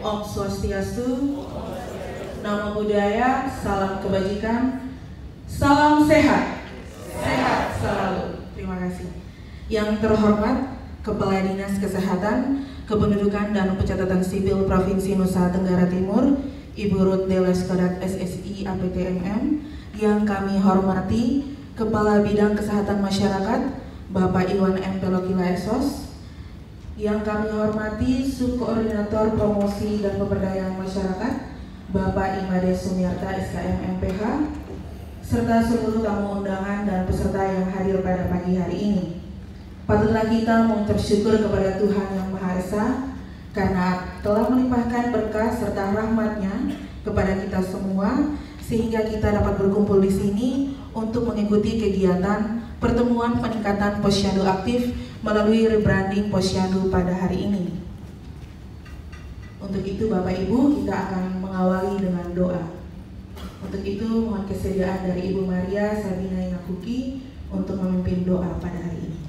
Om Swastiastu, Namo Buddhaya, salam kebajikan, salam sehat, sehat selalu. Terima kasih. Yang terhormat Kepala Dinas Kesehatan, Kependudukan dan Pencatatan Sipil Provinsi Nusa Tenggara Timur, Ibu Ruth Deles Kodat SSI APTMM. Yang kami hormati Kepala Bidang Kesehatan Masyarakat, Bapak Iwan M. Pelokila SOS. Yang kami hormati Subkoordinator Promosi dan Pemberdayaan Masyarakat, Bapak Imade Sumiarta SKM MPH, serta seluruh tamu undangan dan peserta yang hadir pada pagi hari ini. Patutlah kita mengucap syukur kepada Tuhan Yang Maha Esa karena telah melimpahkan berkah serta rahmat-Nya kepada kita semua, sehingga kita dapat berkumpul di sini untuk mengikuti kegiatan pertemuan peningkatan posyandu aktif melalui rebranding posyandu pada hari ini. Untuk itu Bapak Ibu, kita akan mengawali dengan doa. Untuk itu mohon kesediaan dari Ibu Maria Sabina Inakuki untuk memimpin doa pada hari ini.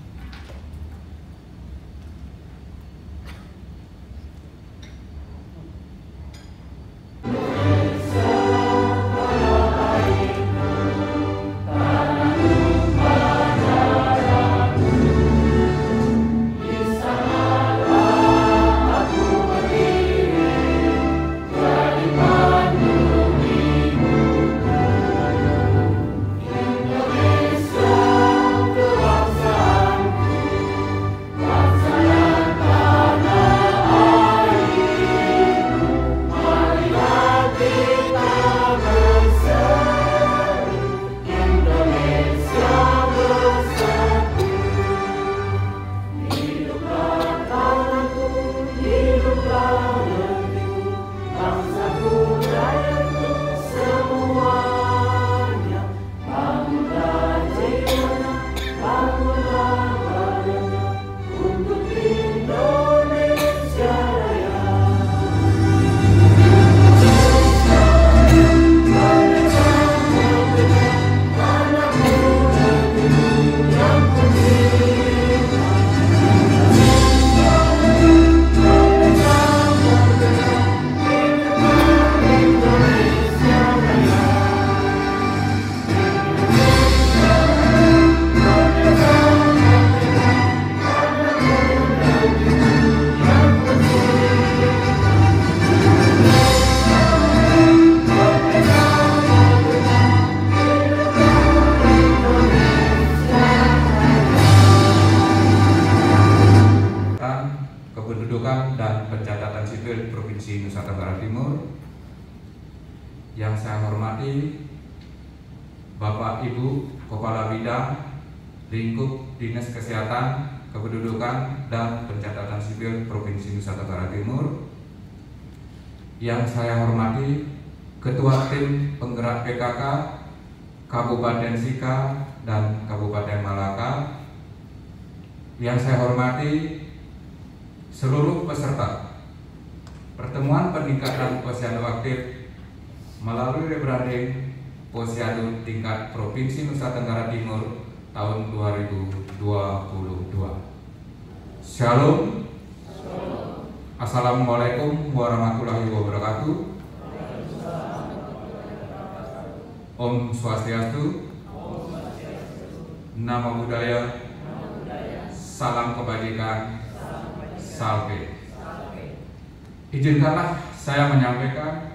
Kependudukan dan Pencatatan Sipil Provinsi Nusa Tenggara Timur. Yang saya hormati Bapak Ibu Kepala Bidang Lingkup Dinas Kesehatan, Kependudukan dan Pencatatan Sipil Provinsi Nusa Tenggara Timur. Yang saya hormati Ketua Tim Penggerak PKK Kabupaten Sika dan Kabupaten Malaka. Yang saya hormati seluruh peserta pertemuan peningkatan posyandu aktif melalui rebranding posyandu tingkat Provinsi Nusa Tenggara Timur tahun 2022. Shalom. Assalamualaikum warahmatullahi wabarakatuh. Om Swastiastu, Namo Buddhaya, salam kebajikan, salve. Izinkanlah saya menyampaikan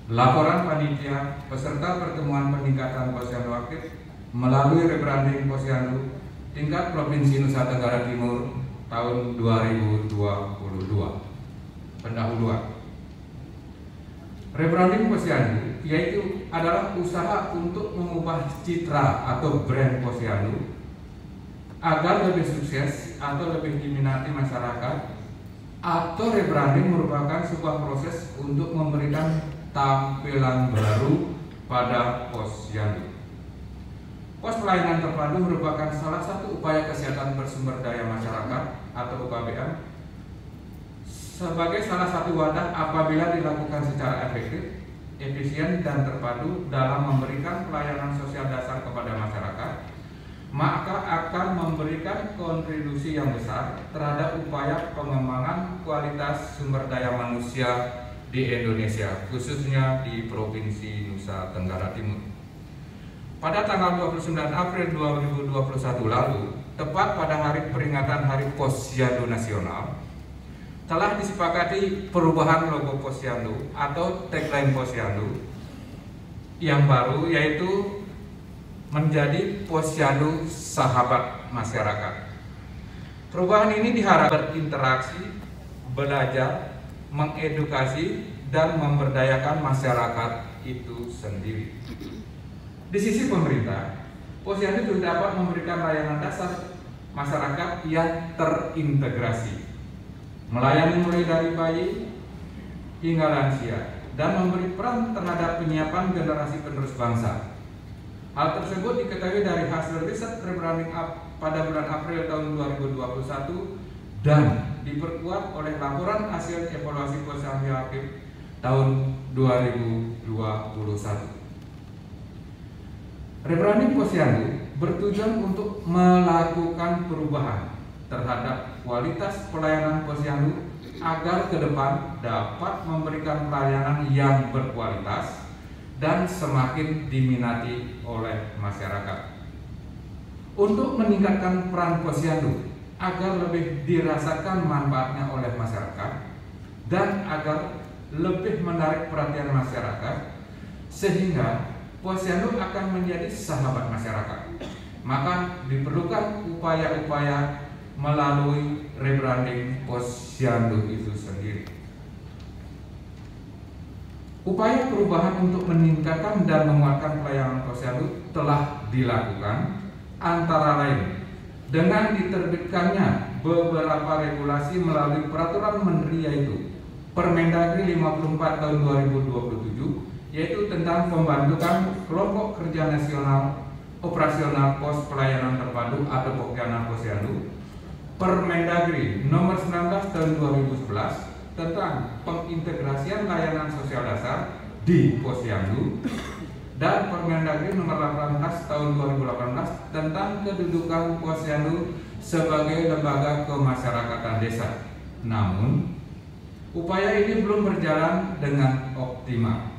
laporan panitia peserta pertemuan peningkatan posyandu aktif melalui rebranding posyandu tingkat Provinsi Nusa Tenggara Timur tahun 2022. Pendahuluan. Rebranding posyandu yaitu adalah usaha untuk mengubah citra atau brand posyandu agar lebih sukses atau lebih diminati masyarakat, atau rebranding merupakan sebuah proses untuk memberikan tampilan baru pada posyandu. Pos pelayanan terpadu merupakan salah satu upaya kesehatan bersumber daya masyarakat atau UKBM sebagai salah satu wadah apabila dilakukan secara efektif, efisien dan terpadu dalam memberikan pelayanan sosial dasar kepada masyarakat, maka akan memberikan kontribusi yang besar terhadap upaya pengembangan kualitas sumber daya manusia di Indonesia, khususnya di Provinsi Nusa Tenggara Timur. Pada tanggal 29 April 2021 lalu, tepat pada hari peringatan Hari Posyandu Nasional, telah disepakati perubahan logo Posyandu atau tagline Posyandu yang baru, yaitu menjadi Posyandu Sahabat Masyarakat. Perubahan ini diharapkan berinteraksi, belajar, mengedukasi, dan memberdayakan masyarakat itu sendiri. Di sisi pemerintah, Posyandu juga dapat memberikan layanan dasar masyarakat yang terintegrasi, melayani mulai dari bayi hingga lansia, dan memberi peran terhadap penyiapan generasi penerus bangsa. Hal tersebut diketahui dari hasil riset rebranding pada bulan April tahun 2021 dan diperkuat oleh laporan hasil evaluasi Posyandu Aktif tahun 2021. Rebranding Posyandu bertujuan untuk melakukan perubahan terhadap kualitas pelayanan Posyandu agar ke depan dapat memberikan pelayanan yang berkualitas dan semakin diminati oleh masyarakat. Untuk meningkatkan peran Posyandu agar lebih dirasakan manfaatnya oleh masyarakat dan agar lebih menarik perhatian masyarakat sehingga Posyandu akan menjadi sahabat masyarakat, maka diperlukan upaya-upaya melalui rebranding Posyandu itu sendiri. Upaya perubahan untuk meningkatkan dan menguatkan pelayanan Posyandu telah dilakukan, antara lain dengan diterbitkannya beberapa regulasi melalui peraturan menteri, yaitu Permendagri 54 tahun 2027, yaitu tentang pembentukan kelompok kerja nasional operasional pos pelayanan terpadu atau Pokjanar Posyandu, Permendagri nomor 19 tahun 2011 tentang pengintegrasian layanan sosial dasar di Posyandu, dan Permendagri nomor 18 tahun 2018 tentang kedudukan Posyandu sebagai lembaga kemasyarakatan desa. Namun, upaya ini belum berjalan dengan optimal.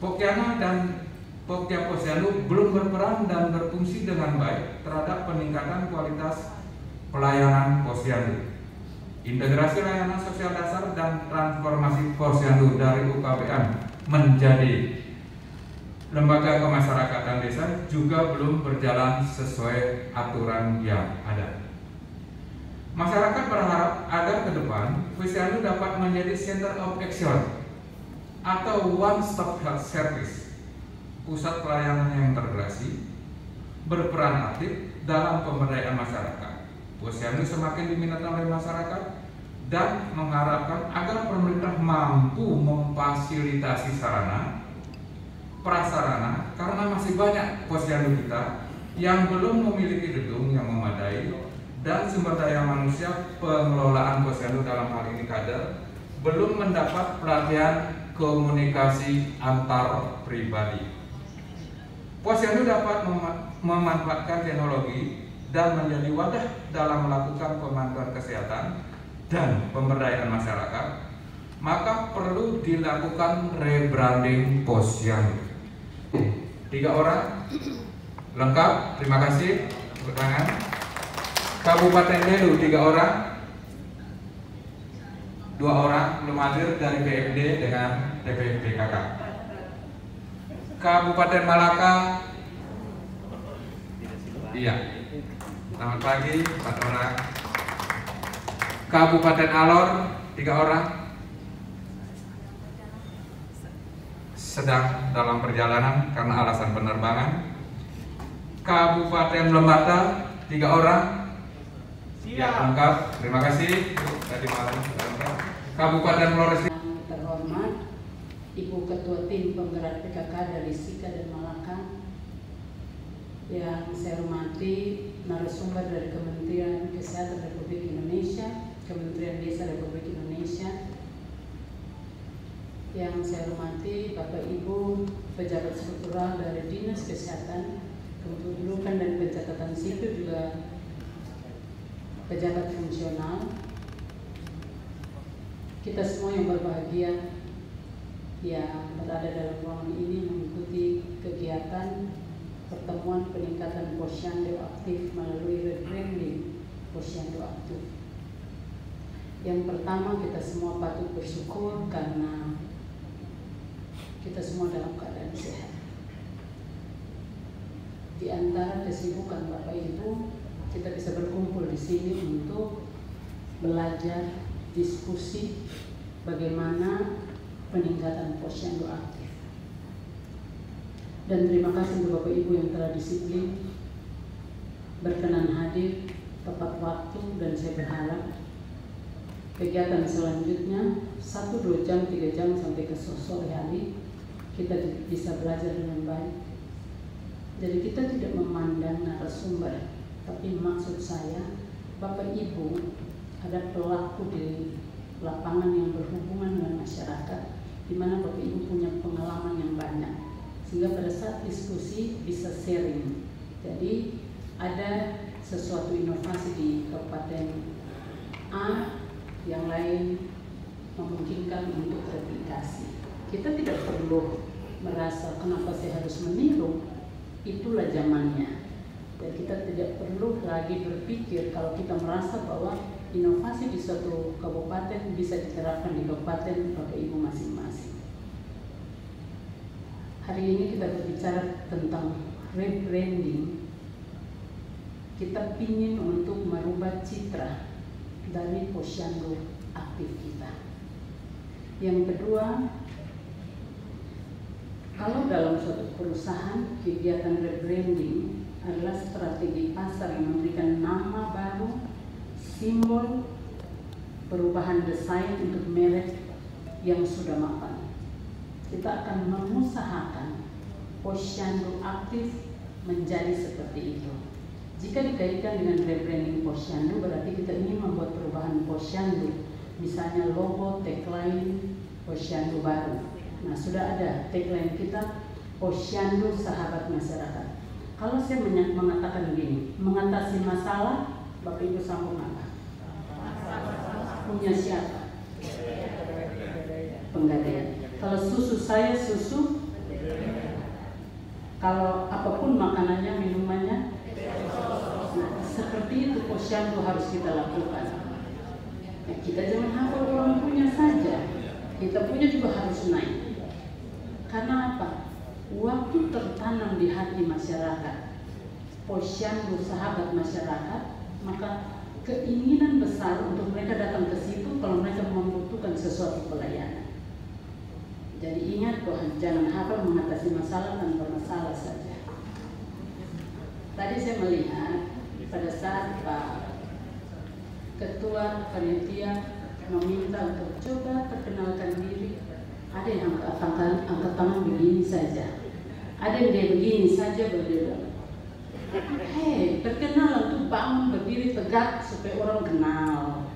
Pokjana dan Pokja Posyandu belum berperan dan berfungsi dengan baik terhadap peningkatan kualitas pelayanan Posyandu. Integrasi layanan sosial dasar dan transformasi Posyandu dari UKBM menjadi lembaga kemasyarakatan desa juga belum berjalan sesuai aturan yang ada. Masyarakat berharap agar ke depan Posyandu dapat menjadi center of action atau one stop health service, pusat pelayanan yang integrasi, berperan aktif dalam pemberdayaan masyarakat. Posyandu semakin diminati oleh masyarakat dan mengharapkan agar pemerintah mampu memfasilitasi sarana, prasarana, karena masih banyak Posyandu kita yang belum memiliki gedung yang memadai dan sumber daya manusia pengelolaan Posyandu dalam hal ini kader belum mendapat pelatihan komunikasi antar pribadi. Posyandu dapat memanfaatkan teknologi dan menjadi wadah dalam melakukan pemantauan kesehatan dan pemberdayaan masyarakat, maka perlu dilakukan rebranding Posyandu. 3 orang lengkap, terima kasih. Tepuk tangan. Kabupaten Belu 3 orang, 2 orang belum hadir dari BMD dengan DPPKK. Kabupaten Malaka, iya, selamat pagi, 4 orang. Kabupaten Alor 3 orang, sedang dalam perjalanan karena alasan penerbangan. Kabupaten Lembata 3 orang, ya lengkap, terima kasih. Tadi malam lengkap. Kabupaten Flores. Terhormat Ibu Ketua Tim Penggerak PKK dari Sika dan Malaka, yang saya hormati narasumber dari Kementerian Kesehatan Republik Indonesia, Kementerian Desa Republik Indonesia, yang saya hormati Bapak Ibu pejabat struktural dari Dinas Kesehatan, Kependudukan dan Pencatatan Sipil, juga pejabat fungsional, kita semua yang berbahagia. yang berada dalam ruangan ini mengikuti kegiatan pertemuan peningkatan posyandu aktif melalui rebranding posyandu aktif. Yang pertama, kita semua patut bersyukur karena kita semua dalam keadaan sehat. Di antara kesibukan Bapak Ibu, kita bisa berkumpul di sini untuk belajar, diskusi bagaimana peningkatan posyandu aktif. Dan terima kasih untuk Bapak Ibu yang telah disiplin, berkenan hadir tepat waktu, dan saya berharap kegiatan selanjutnya 1-2 jam, 3 jam sampai ke sore hari kita bisa belajar dengan baik. Jadi kita tidak memandang narasumber, tapi maksud saya Bapak Ibu ada pelaku di lapangan yang berhubungan dengan masyarakat, di mana Bapak Ibu punya pengalaman yang banyak, sehingga pada saat diskusi bisa sharing. Jadi ada sesuatu inovasi di Kabupaten A, yang lain memungkinkan untuk replikasi. Kita tidak perlu merasa kenapa saya harus meniru, itulah zamannya. Dan kita tidak perlu lagi berpikir kalau kita merasa bahwa inovasi di suatu kabupaten bisa diterapkan di kabupaten Bapak Ibu masing-masing. Hari ini kita berbicara tentang rebranding. Kita ingin untuk merubah citra dari posyandu aktif kita. Yang kedua, kalau dalam suatu perusahaan kegiatan rebranding adalah strategi pasar yang memberikan nama baru, simbol, perubahan desain untuk merek yang sudah mapan. Kita akan mengusahakan posyandu aktif menjadi seperti itu. Jika dikaitkan dengan rebranding posyandu, berarti kita ingin membuat perubahan posyandu, misalnya logo, tagline posyandu baru. Nah, sudah ada tagline kita, posyandu sahabat masyarakat. Kalau saya mengatakan begini, mengatasi masalah, Bapak Ibu sambung apa? Punya siapa? Penggadaian. Kalau susu saya susu, kalau apapun makanannya, minumannya. Nah, seperti itu posyandu harus kita lakukan. Nah, kita jangan hafal orang punya saja, kita punya juga harus naik. Karena apa? Waktu tertanam di hati masyarakat, posyandu sahabat masyarakat, maka keinginan besar untuk mereka datang ke situ kalau mereka membutuhkan sesuatu pelayanan. Jadi ingat bahwa jangan hafal mengatasi masalah tanpa masalah saja. Tadi saya melihat pada saat Pak Ketua Panitia meminta untuk coba perkenalkan diri, ada yang angkat tangan begini saja, ada yang dia begini saja berdiri. Hei, perkenalan tuh bangun berdiri tegak supaya orang kenal.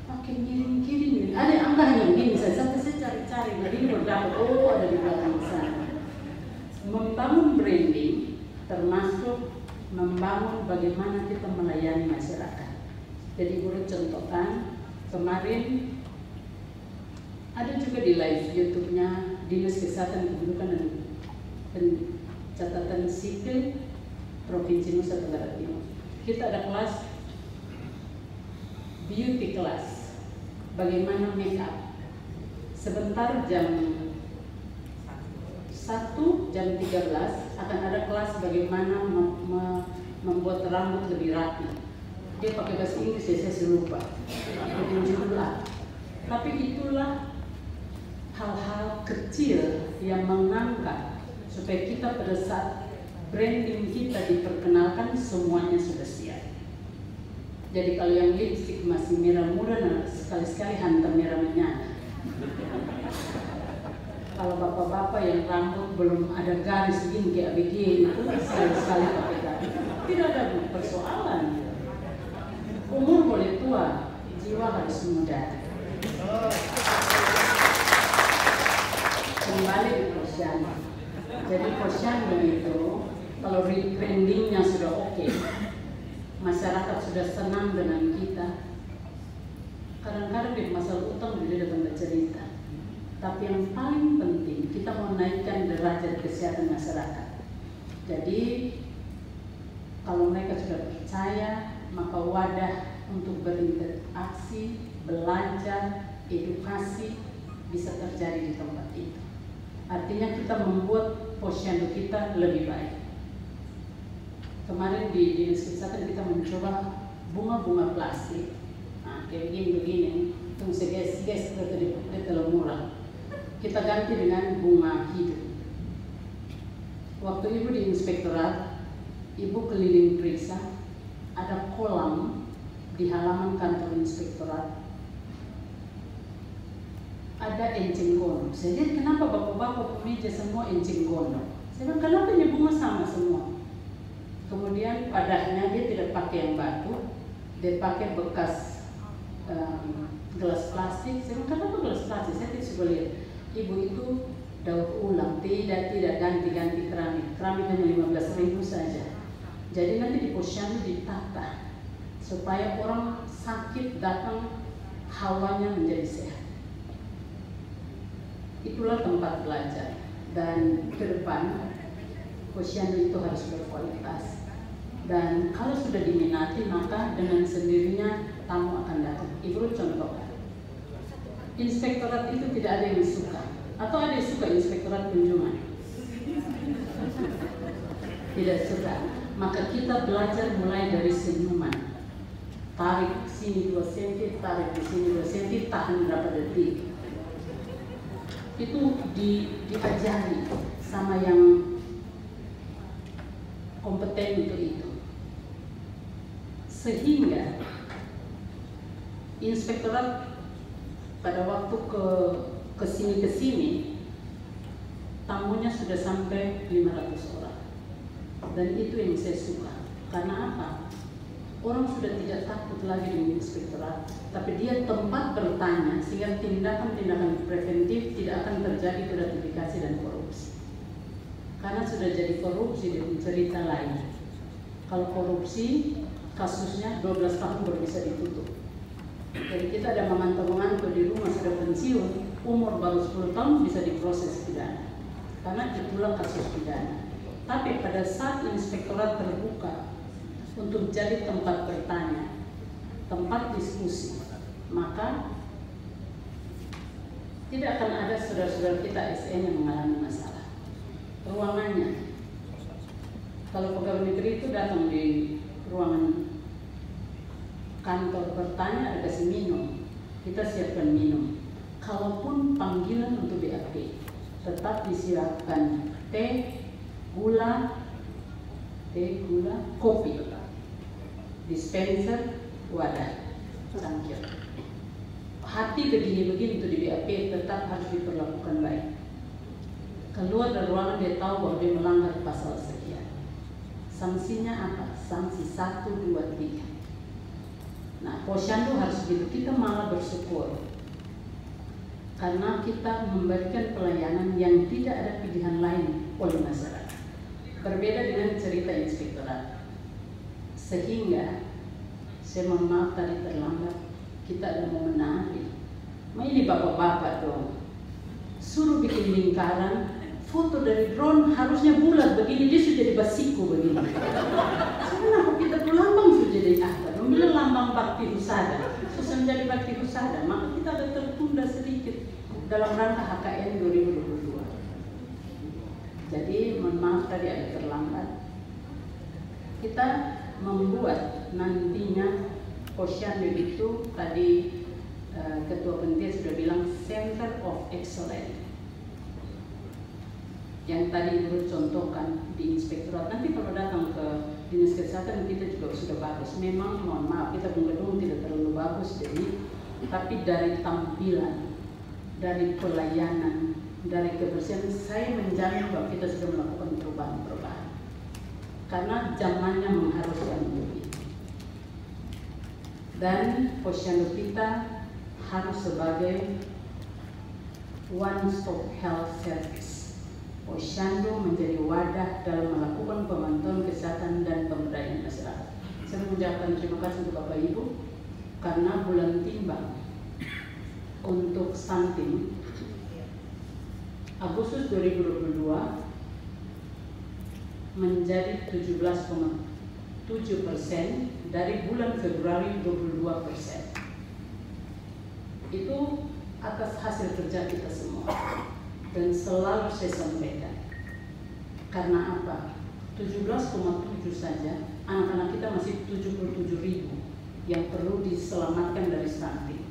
Pakai miring-miring, ada yang angkat yang begini saja. Sampai saya cari-cari, nah ini berdapat, oh ada di belakang sana. Membangun branding termasuk membangun bagaimana kita melayani masyarakat. Jadi guru contohkan, kemarin ada juga di live YouTube-nya Dinas Kesehatan Kependudukan dan Pencatatan Sipil Provinsi Nusa Tenggara Timur. Kita ada kelas beauty class, bagaimana make up. Sebentar jam 1, jam 13 akan ada kelas bagaimana membuat rambut lebih rapi. Dia pakai bahasa Inggris, saya lupa. Tapi itulah hal-hal kecil yang mengangkat supaya kita pada saat branding kita diperkenalkan semuanya sudah siap. Jadi kalau yang lipstick masih merah muda, nah sekali-sekali hantam merah menyala. Kalau bapak-bapak yang rambut belum ada garis begini kayak begini, itu sekali-sekali pakai garis. Tidak ada persoalan. Umur boleh tua, jiwa harus muda. Kembali di posyandu. Jadi posyandu itu kalau rebrandingnya sudah oke, masyarakat sudah senang dengan kita. Kadang-kadang di masalah utang dia datang bercerita. Tapi yang paling penting, kita mau naikkan derajat kesehatan masyarakat. Jadi, kalau mereka sudah percaya, maka wadah untuk berinteraksi, belajar, edukasi bisa terjadi di tempat itu. Artinya kita membuat posyandu kita lebih baik. Kemarin di Dinas Kesehatan kita mencoba bunga-bunga plastik. Nah, kayak begini, tunggu seges seperti di telur murah. Kita ganti dengan bunga hidup. Waktu ibu di inspektorat, ibu keliling periksa, ada kolam di halaman kantor inspektorat. Ada enceng gondok. Saya lihat kenapa bapak-bapak pemeja semua enceng gondok. Saya bilang kenapa ini bunga sama semua. Kemudian padahnya dia tidak pakai yang batu, dia pakai bekas gelas plastik. Saya bilang kenapa gelas plastik? Saya tidak suka lihat. Ibu itu daur ulang, tidak ganti-ganti keramik. Keramik hanya 15.000 saja. Jadi nanti di posyandu ditata supaya orang sakit datang hawanya menjadi sehat. Itulah tempat belajar, dan ke depan posyandu itu harus berkualitas. Dan kalau sudah diminati, maka dengan sendirinya tamu akan datang. Ibu contohkan, inspektorat itu tidak ada yang suka, atau ada yang suka inspektorat kunjungan? Tidak suka. Maka kita belajar mulai dari senyuman. Tarik sini 2 cm, tarik di sini 2 cm, tahan berapa detik. Itu diajari sama yang kompeten untuk itu. Sehingga inspektorat pada waktu ke sini tamunya sudah sampai 500 orang. Dan itu yang saya suka. Karena apa? Orang sudah tidak takut lagi dengan inspektorat, tapi dia tempat bertanya sehingga tindakan-tindakan preventif tidak akan terjadi gratifikasi dan korupsi. Karena sudah jadi korupsi dan cerita lain. Kalau korupsi, kasusnya 12 tahun baru bisa ditutup. Jadi kita ada memantau di rumah sudah pensiun, umur baru 10 tahun bisa diproses pidana. Karena itulah kasus pidana. Tapi pada saat inspektorat terbuka untuk jadi tempat bertanya, tempat diskusi, maka tidak akan ada saudara-saudara kita ASN yang mengalami masalah. Ruangannya, kalau pegawai negeri itu datang di ruangan kantor bertanya, ada kasih minum, kita siapkan minum. Kalaupun panggilan untuk BAP, tetap disiapkan teh, gula, kopi, dispenser, wadah, cangkir. Hati begini-begini untuk di BAP tetap harus diperlakukan baik. Keluar dari ruangan dia tahu bahwa dia melanggar pasal sekian. Sanksinya apa? Sanksi 1, 2, 3. Nah, posyandu harus begitu. Kita malah bersyukur karena kita memberikan pelayanan yang tidak ada pilihan lain oleh masyarakat. Berbeda dengan cerita inspektorat. Sehingga saya mohon maaf tadi terlambat, kita ada mau menari. Ini bapak-bapak dong, suruh bikin lingkaran, foto dari drone harusnya bulat begini, dia sudah jadi basiku begini. Kenapa kita tuh lambang sudah jadi apa? Memilih lambang bakti husada, susah menjadi bakti husada, maka kita ada tertunda sedikit dalam rangka HKN 2022. Jadi mohon maaf tadi ada terlambat. Kita membuat nantinya posyandu itu tadi Ketua Pentia sudah bilang Center of Excellence. Yang tadi Ibu contohkan di inspektorat, nanti kalau datang ke Dinas Kesehatan kita juga sudah bagus. Memang mohon maaf kita gedung tidak terlalu bagus, jadi tapi dari tampilan, dari pelayanan, dari kebersihan, saya menjamin bahwa kita sudah melakukan perubahan-perubahan. Karena zamannya mengharuskan begitu. Dan posyandu kita harus sebagai one-stop health service. Posyandu menjadi wadah dalam melakukan pemantauan kesehatan dan pemberdayaan masyarakat. Saya mengucapkan terima kasih untuk Bapak Ibu karena bulan timbang untuk stunting Agustus 2022 menjadi 17,7% dari bulan Februari 22%. Itu atas hasil kerja kita semua. Dan selalu saya sampaikan, karena apa? 17,7 saja, anak-anak kita masih 77.000 yang perlu diselamatkan dari stunting.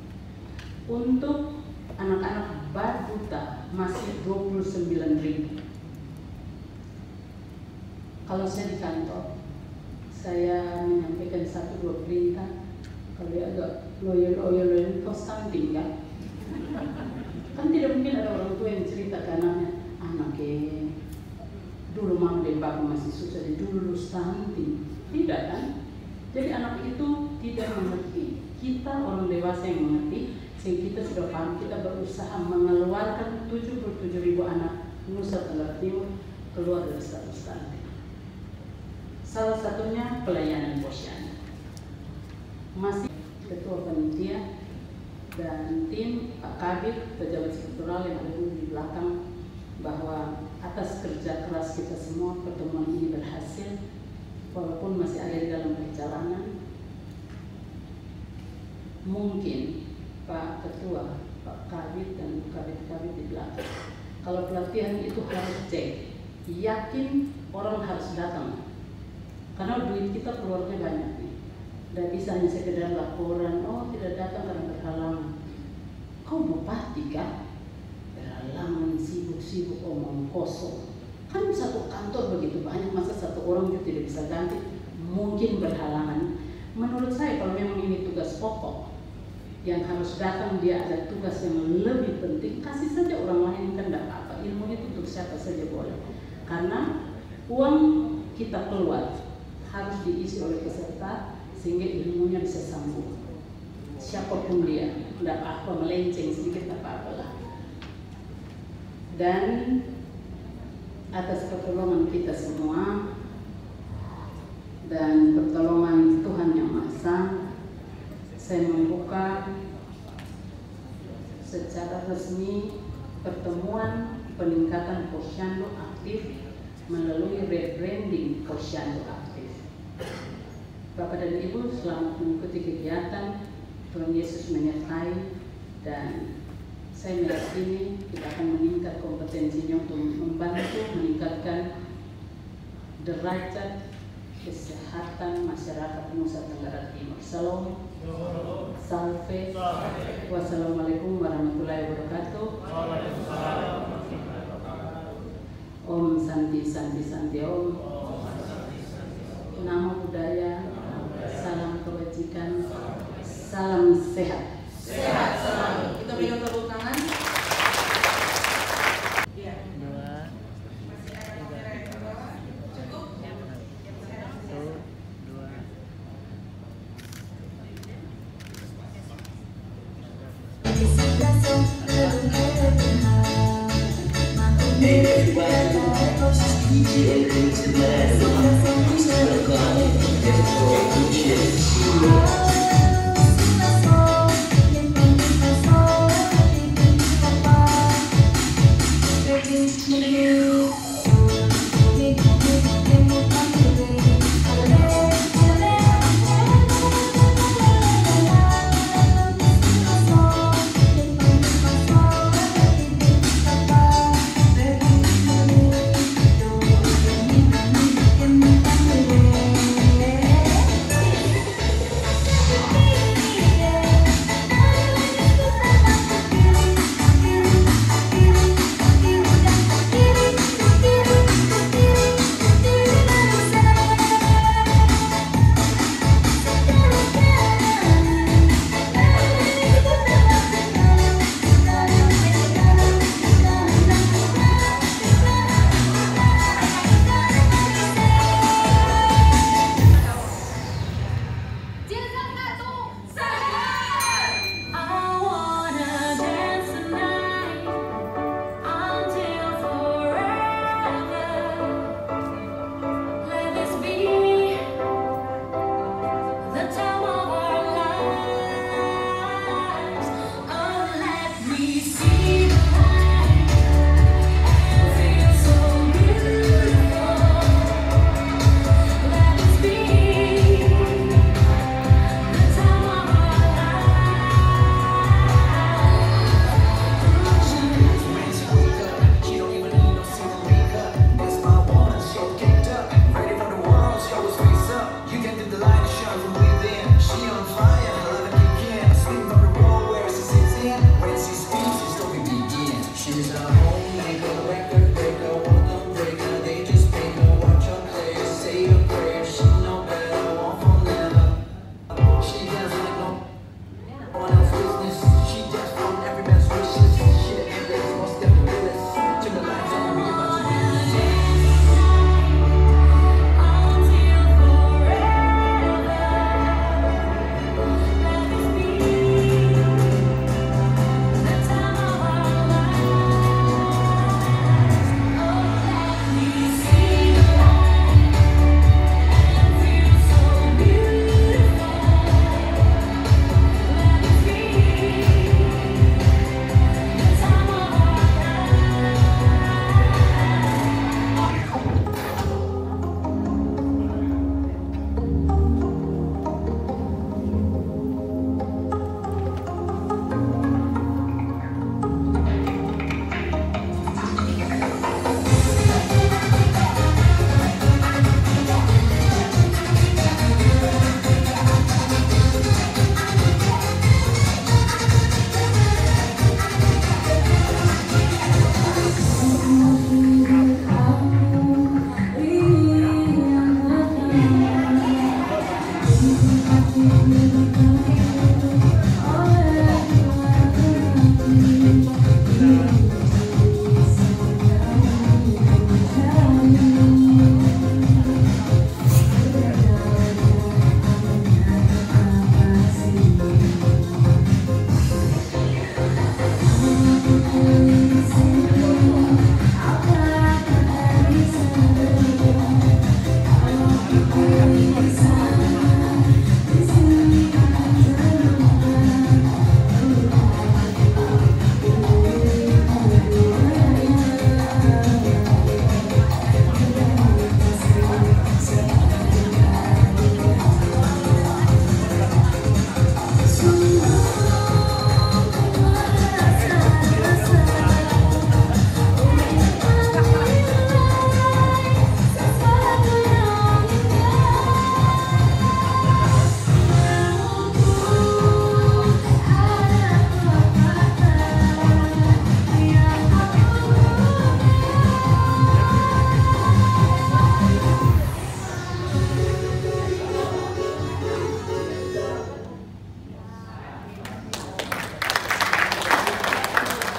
Untuk anak-anak balita masih 29.000. Kalau saya di kantor, saya menyampaikan 1-2 perintah. Kalau dia agak loyal kau stunting kan? Kan tidak mungkin ada orang tua yang cerita ke anaknya, dulu mama dan bapak masih susah, dulu stunting. Tidak kan? Jadi anak itu tidak mengerti. Kita orang dewasa yang mengerti. Sehingga kita sudah paham, kita berusaha mengeluarkan 77.000 anak Nusa Tenggara Timur keluar dari status stunting. Salah satunya pelayanan posyandu. Masih ketua panitia dan tim Pak Kabir, pejabat struktural yang ada di belakang, bahwa atas kerja keras kita semua pertemuan ini berhasil, walaupun masih ada di dalam perjalanan. Mungkin Pak Ketua, Pak Kabit dan Kabit di belakang, kalau pelatihan itu harus cek, yakin orang harus datang, karena duit kita keluarnya banyak nih. Dan bisa hanya sekedar laporan, oh tidak datang karena berhalangan. Kau bupati kan? Berhalangan, sibuk-sibuk, omong kosong. Kan satu kantor begitu banyak, masa satu orang juga tidak bisa ganti? Mungkin berhalangan. Menurut saya kalau memang ini tugas pokok yang harus datang, dia ada tugas yang lebih penting, kasih saja orang lain, kan tidak apa-apa. Ilmu itu untuk siapa saja boleh. Karena uang kita keluar harus diisi oleh peserta sehingga ilmunya bisa sambung. Siapapun dia, tidak apa, melenceng sedikit tidak apa-apa lah. Dan atas pertolongan kita semua dan pertolongan Tuhan Yang Maha Esa, saya membuka secara resmi pertemuan peningkatan posyandu aktif melalui rebranding posyandu aktif. Bapak dan Ibu selamat mengikuti kegiatan. Tuhan Yesus menyertai, dan saya meyakini kita akan meningkat kompetensinya untuk membantu meningkatkan derajat kesehatan masyarakat Nusa Tenggara Timur. Salam, salve, wassalamualaikum warahmatullahi wabarakatuh. Om Santi Santi Santi Om. Namo Buddhaya, salam kebajikan, salam sehat. Sehat selalu. Kita berikan tepuk tangan. Iya. Masih ada kamera yang ke bawah. Cukup?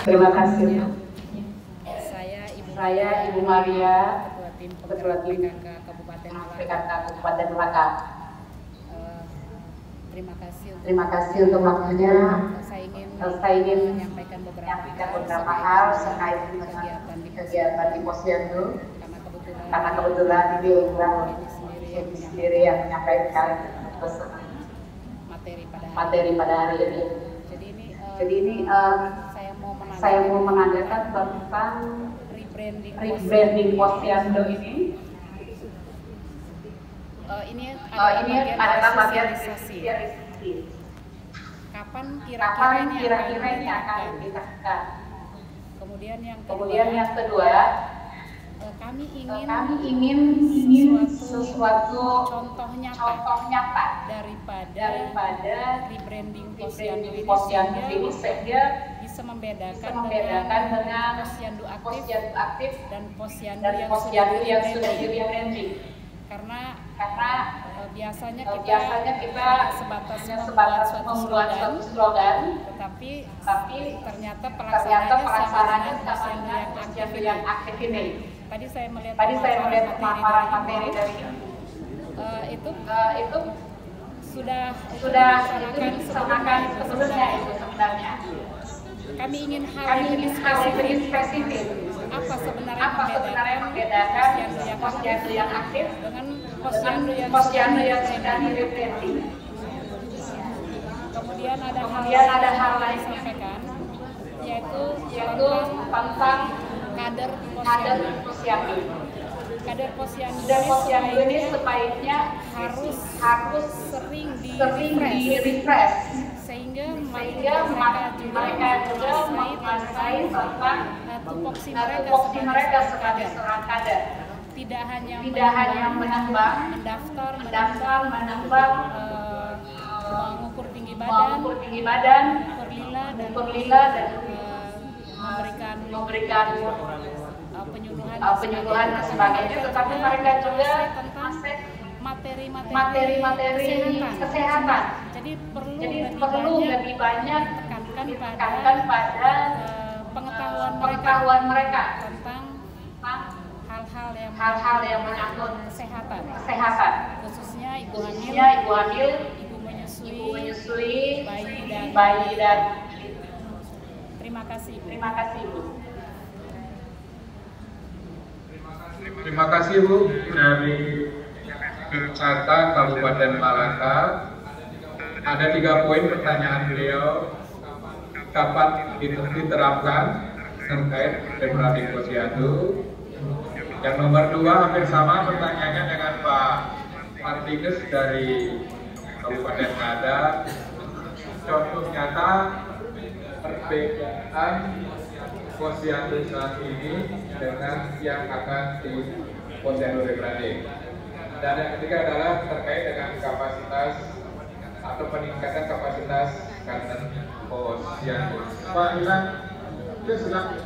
Terima kasih. Saya Ibu Maria, Ketua Tim PKK Kabupaten Melaka. Terima kasih untuk waktunya. Saya ingin menyampaikan beberapa hal terkait dengan kegiatan di Posyandu. Karena kebetulan ini adalah sendiri yang menyampaikan materi pada hari ini. Jadi ini saya mau mengadakan tentang rebranding Posyandu ini. Ini adalah bagian sosialisasi. Kapan kira-kira ini akan disahkan? Kemudian yang kedua, kami ingin sesuatu contoh nyata daripada rebranding Posyandu ini sehingga bisa membedakan dengan Posyandu aktif dan Posyandu yang sudah di-rebranding. Karena biasanya kita sebatas membuat suatu slogan, tetapi ternyata pelaksanaannya sama dengan Posyandu yang aktif ini. Tadi saya melihat pemaparan materi dari itu sudah disamakan sebelumnya itu sebenarnya. Kami ingin hal yang spesifik. Apa sebenarnya membedakan Posyandu yang aktif dengan Posyandu yang sudah di-rebranding. Kemudian ada hal lain yang disampaikan, yaitu tentang kader Posyandu. Kader Posyandu ini sebaiknya harus sering di-refresh sehingga mereka juga menguasai tentang tupoksi mereka sebagai seorang kader. Tidak hanya menambah, mendaftar, mengukur tinggi badan, perlila dan memberikan penyuluhan dan sebagainya, tetapi mereka juga materi kesehatan. Jadi perlu lebih banyak tekankan pada pengetahuan mereka tentang hal-hal yang menyangkut kesehatan, khususnya ibu hamil, ibu menyusui, bayi dan terima kasih Bu. Terima kasih Bu dari Kata Kabupaten Malaka. Ada 3 poin pertanyaan beliau. Kapan diterapkan terkait rebranding Posyandu? Yang nomor 2 hampir sama pertanyaannya dengan Pak Martinus dari Kabupaten Ngada. Contoh nyata perbedaan Posyandu saat ini dengan yang akan di Posyandu rebranding. Dan yang ketiga adalah terkait dengan kapasitas atau peningkatan kapasitas kader Posyandu. Pak Ilan, silakan.